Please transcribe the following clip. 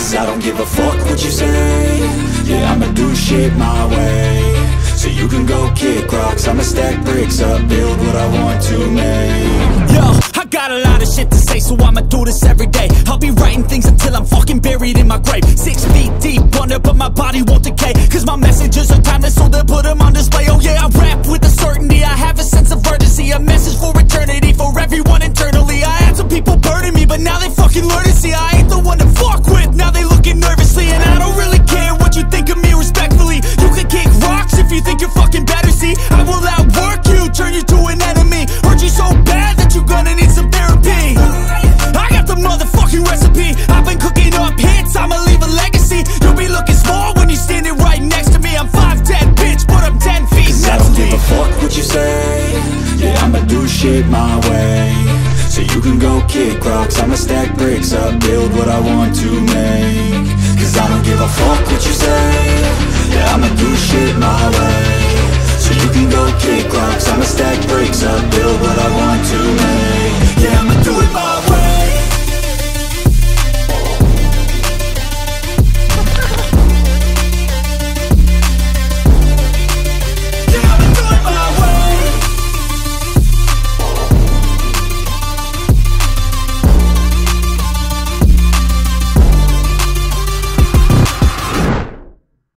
'cause I don't give a fuck what you say. Yeah, I'ma do shit my way. So you can go kick rocks, I'ma stack bricks up, build what I want to make. Yo, I got a lot of shit to say, so I'ma do this every day. I'll be writing things until I'm fucking buried in my grave. 6 feet deep under, but my body won't decay, 'cause my messages are timeless, so they'll put them on display. Oh yeah, I rap with a certainty, I have a sense of urgency, a message for eternity, for everyone internally. I had some people burning me, but now they fucking learn to see I ain't the one to fuck with. Now they looking nervously, and I don't really care what you think of me, respectfully. You can kick rocks if you think you're fucking better, see I will outwork you, turn you to an enemy. Hurt you so bad that you're gonna need some therapy. I got the motherfucking recipe, I've been cooking up hits, I'ma leave a legacy. You'll be looking small when you're standing right next to me. I'm 5'10", bitch, but I'm 10 feet. 'Cause I don't give a fuck what you say. Yeah, I'ma do shit my way. So you can go kick rocks, I'ma stack bricks up, build what I want to make. 'Cause I don't give a fuck what you say. Yeah, I'ma do shit my way. So you can go kick rocks, I'ma stack bricks up, build what I want to make. Yeah, I'ma do it my